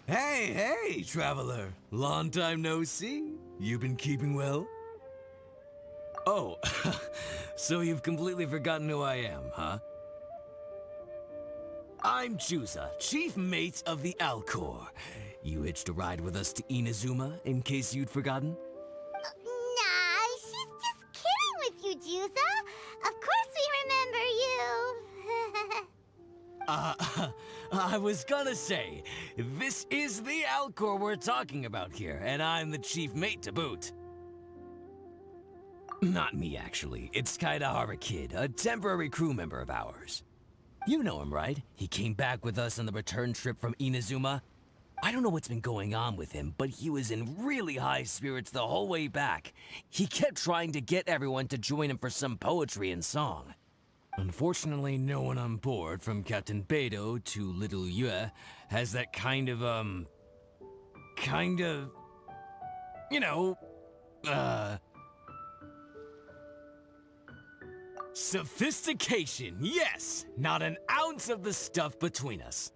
Hey, traveler. Long time no see. You been keeping well? Oh, so you've completely forgotten who I am, huh? I'm Juza, chief mate of the Alcor. You hitched a ride with us to Inazuma, in case you'd forgotten? Nah, she's just kidding with you, Juza. Of course we remember you. I was gonna say, this is the Alcor we're talking about here, and I'm the chief mate to boot. Not me, actually. It's Kaidahara Kid, a temporary crew member of ours. You know him, right? He came back with us on the return trip from Inazuma. I don't know what's been going on with him, but he was in really high spirits the whole way back. He kept trying to get everyone to join him for some poetry and song. Unfortunately, no one on board, from Captain Beidou to Little Yue, has that kind of, you know, sophistication, yes! Not an ounce of the stuff between us.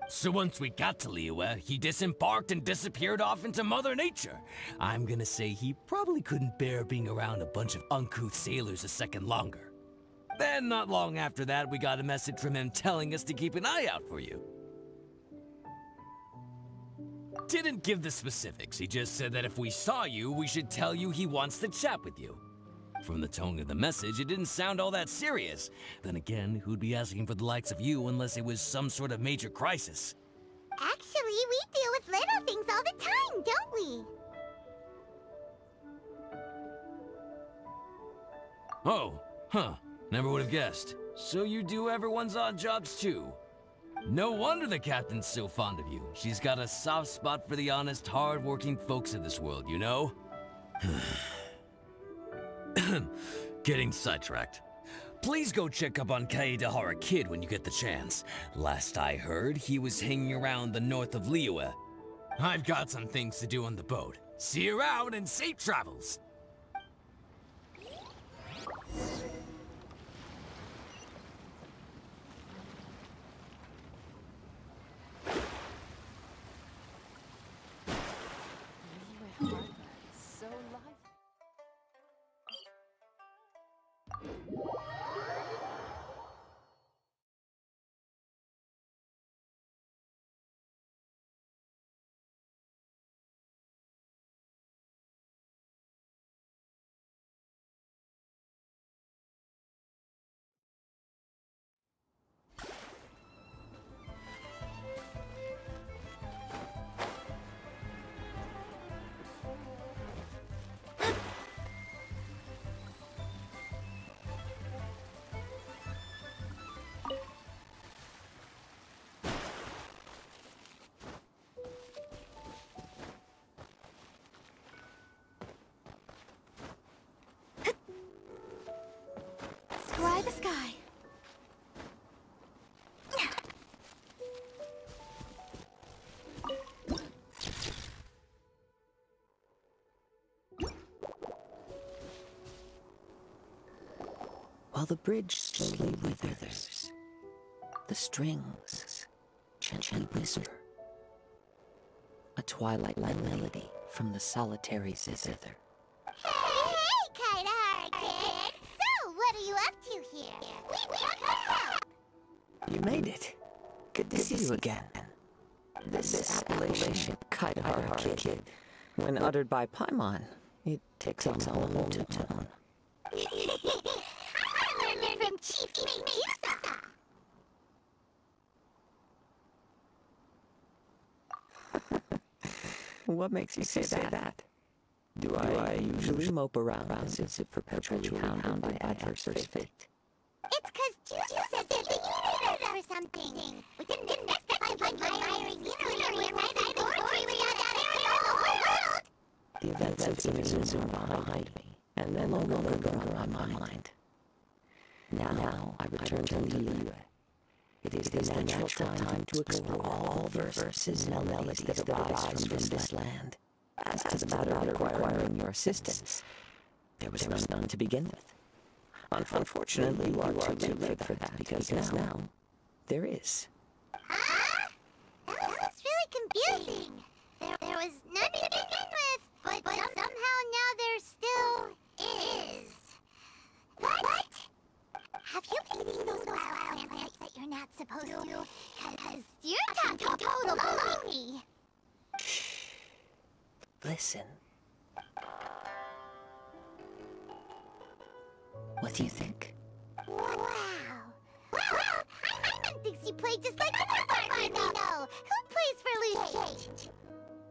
So once we got to Liyue, he disembarked and disappeared off into Mother Nature. I'm gonna say he probably couldn't bear being around a bunch of uncouth sailors a second longer. Then, not long after that, we got a message from him telling us to keep an eye out for you. Didn't give the specifics, he just said that if we saw you, we should tell you he wants to chat with you. From the tone of the message, it didn't sound all that serious. Then again, who'd be asking for the likes of you unless it was some sort of major crisis? Actually, we deal with little things all the time, don't we? Oh, huh. Never would have guessed. So you do everyone's odd jobs too. No wonder the captain's so fond of you. She's got a soft spot for the honest, hard-working folks of this world, you know? Getting sidetracked. Please go check up on Kaidahara Kid when you get the chance. Last I heard, he was hanging around the north of Liyue. I've got some things to do on the boat. See you around and safe travels! So lively. Scry the sky. While the bridge slowly withers, the strings gently whisper, a twilight melody from the solitary zither. Hey, Kaidahara Kid! So, what are you up to here? We come help! You made it. Good to see you again. This appellation, Kaidahara Kid, when uttered by Paimon, it takes on a whole new tone. I learned it from Chief Menjaga. What makes you say that? Do I usually mope around as if perpetually hounded by adverse fate? It's 'cause Juju says that you needed us or something. We didn't expect to find admiring scenery right by the doorway without that area of the world. The events of Inazuma are behind me, and no longer linger on my mind. Now I return to Liyue. It is the natural time to explore all the verses and melodies that arise from this land. As to the matter requiring your assistance, there was none to begin with. Unfortunately, you are too late for that, because now there is. Huh? That was really confusing. There was none to begin with, but somehow now there still is. What? Have you been eating those wild plants that you're not supposed to? 'Cause you're talking total baloney. Listen. What do you think? Wow. Paimon thinks you play just like another we know. Who plays for loose change?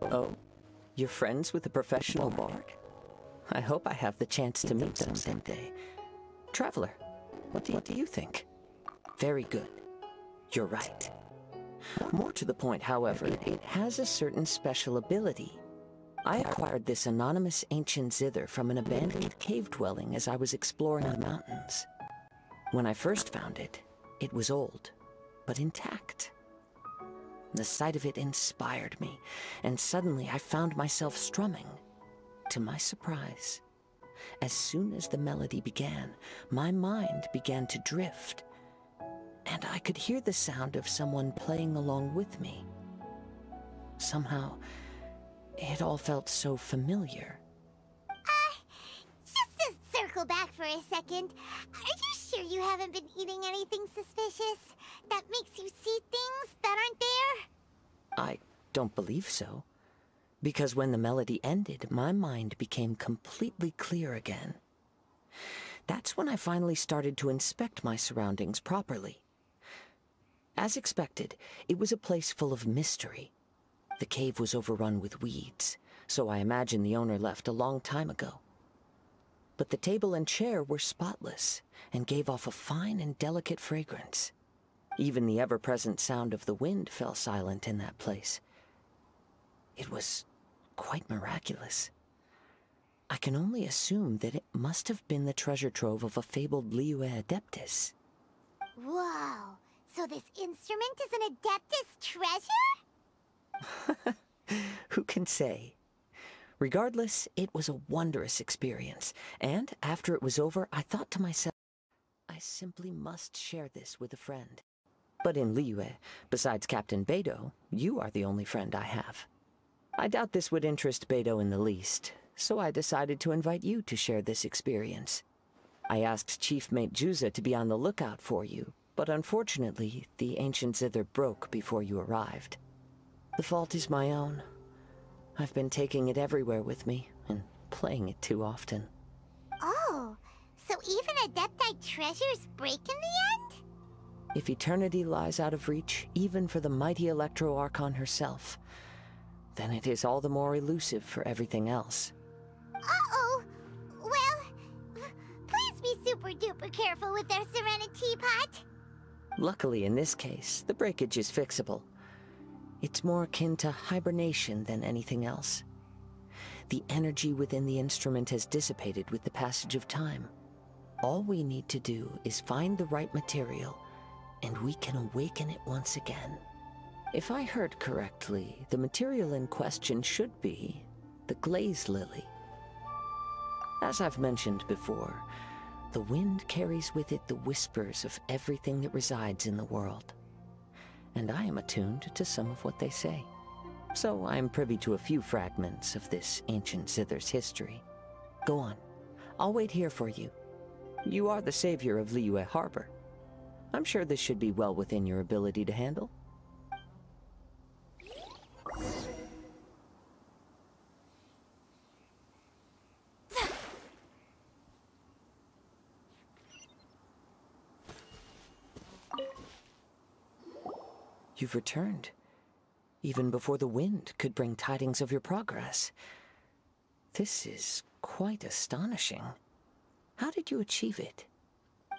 Oh, you're friends with a professional bard? I hope I have the chance to meet them someday. Traveler, what do you think? Very good. You're right. More to the point, however, it has a certain special ability. I acquired this anonymous ancient zither from an abandoned cave dwelling as I was exploring the mountains. When I first found it, it was old, but intact. The sight of it inspired me, and suddenly I found myself strumming. To my surprise, as soon as the melody began, my mind began to drift, and I could hear the sound of someone playing along with me. Somehow, it all felt so familiar. Just to circle back for a second, are you sure you haven't been eating anything suspicious that makes you see things that aren't there? I don't believe so. Because when the melody ended, my mind became completely clear again. That's when I finally started to inspect my surroundings properly. As expected, it was a place full of mystery. The cave was overrun with weeds, so I imagine the owner left a long time ago. But the table and chair were spotless and gave off a fine and delicate fragrance. Even the ever-present sound of the wind fell silent in that place. It was quite miraculous. I can only assume that it must have been the treasure trove of a fabled Liyue Adeptus. Whoa, so this instrument is an Adeptus treasure? Who can say? Regardless, it was a wondrous experience, and after it was over, I thought to myself, I simply must share this with a friend. But in Liyue, besides Captain Beidou, you are the only friend I have. I doubt this would interest Beidou in the least, so I decided to invite you to share this experience. I asked Chief Mate Juza to be on the lookout for you, but unfortunately, the ancient zither broke before you arrived. The fault is my own. I've been taking it everywhere with me, and playing it too often. Oh, so even Adepti treasures break in the end? If eternity lies out of reach, even for the mighty Electro Archon herself, then it is all the more elusive for everything else. Uh-oh. Well, please be super-duper careful with their Serenity Pot. Luckily, in this case, the breakage is fixable. It's more akin to hibernation than anything else. The energy within the instrument has dissipated with the passage of time. All we need to do is find the right material, and we can awaken it once again. If I heard correctly, the material in question should be the glaze lily. As I've mentioned before, the wind carries with it the whispers of everything that resides in the world. And I am attuned to some of what they say. So I am privy to a few fragments of this ancient zither's history. Go on. I'll wait here for you. You are the savior of Liyue Harbor. I'm sure this should be well within your ability to handle. You've returned, even before the wind could bring tidings of your progress. This is quite astonishing. How did you achieve it?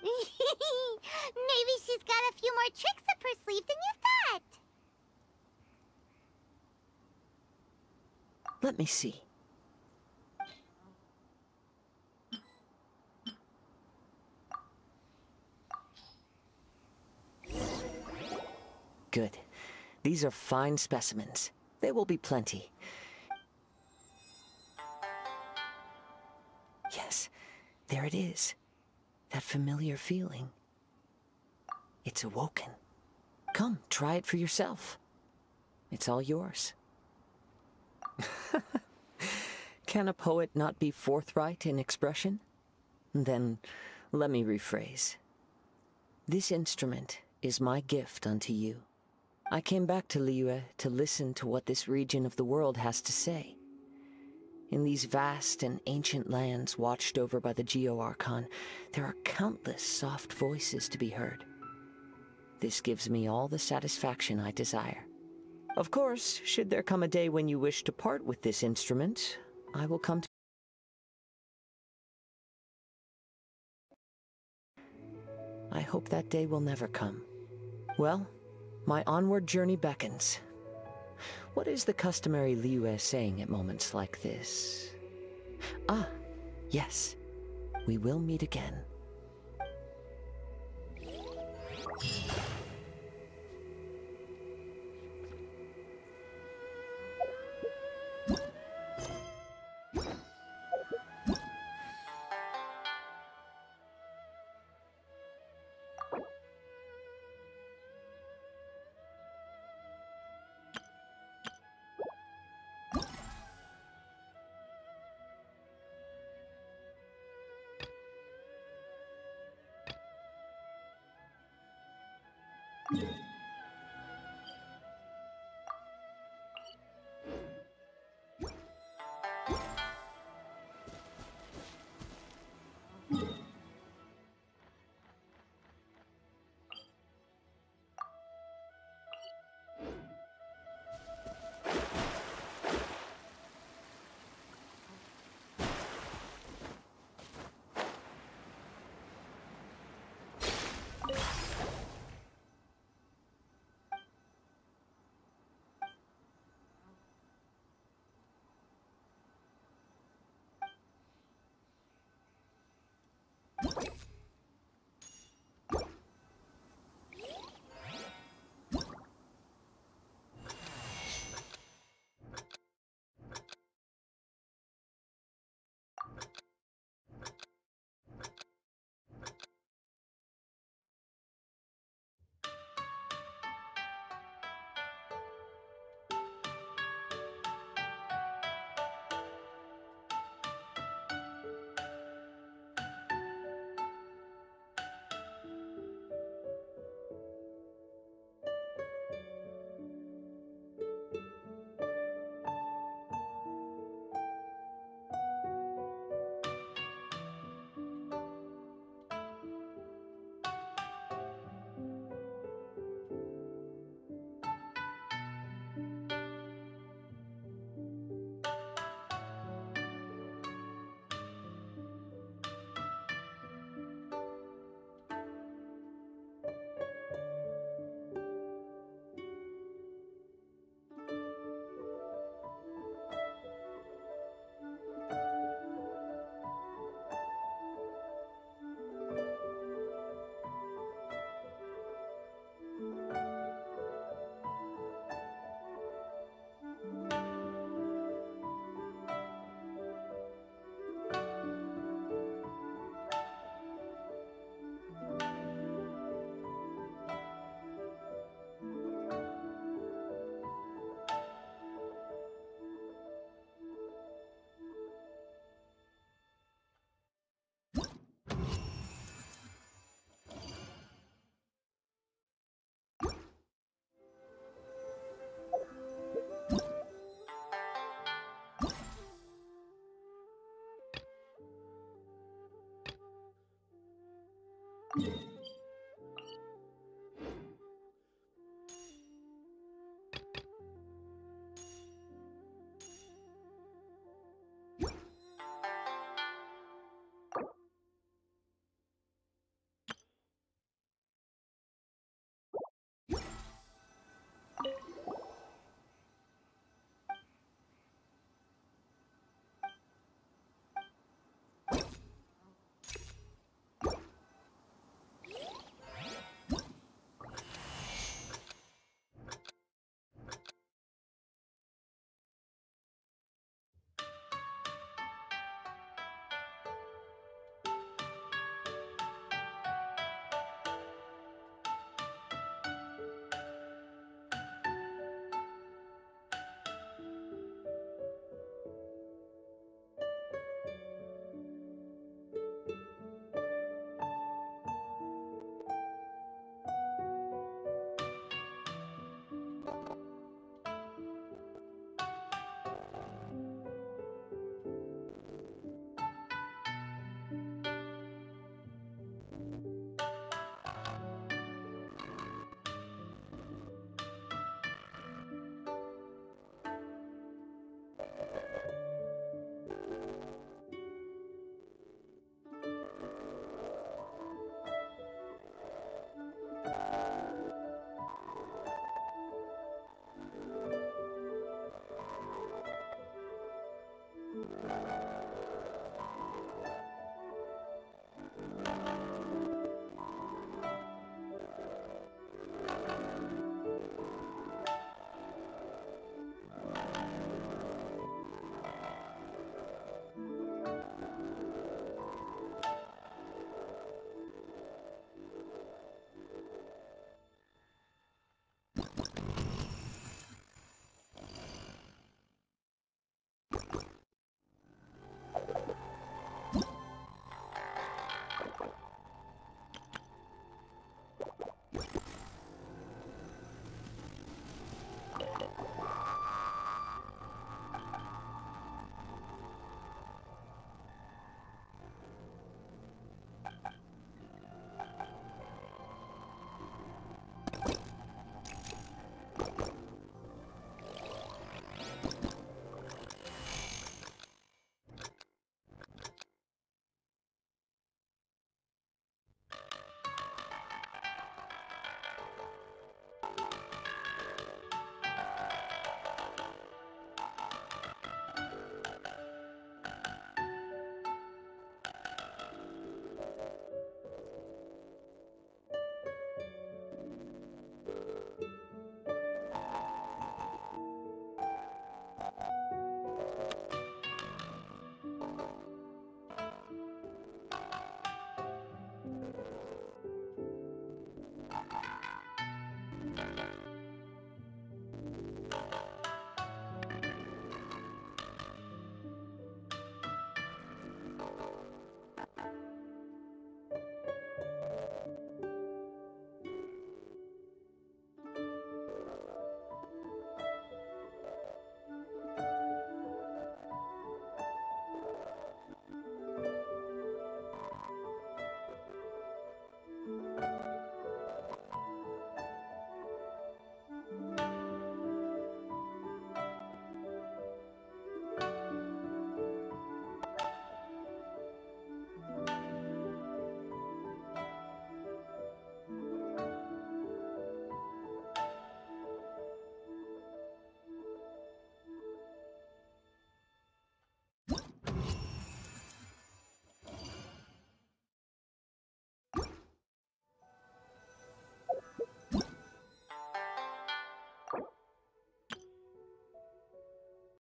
Maybe she's got a few more tricks up her sleeve than you thought. Let me see. Good. These are fine specimens. There will be plenty. Yes, there it is. That familiar feeling. It's awoken. Come, try it for yourself. It's all yours. Can a poet not be forthright in expression? Then, let me rephrase. This instrument is my gift unto you. I came back to Liyue to listen to what this region of the world has to say. In these vast and ancient lands watched over by the Geo-Archon, there are countless soft voices to be heard. This gives me all the satisfaction I desire. Of course, should there come a day when you wish to part with this instrument, I will come to... I hope that day will never come. Well, my onward journey beckons. What is the customary Liyue saying at moments like this? Ah, yes. We will meet again.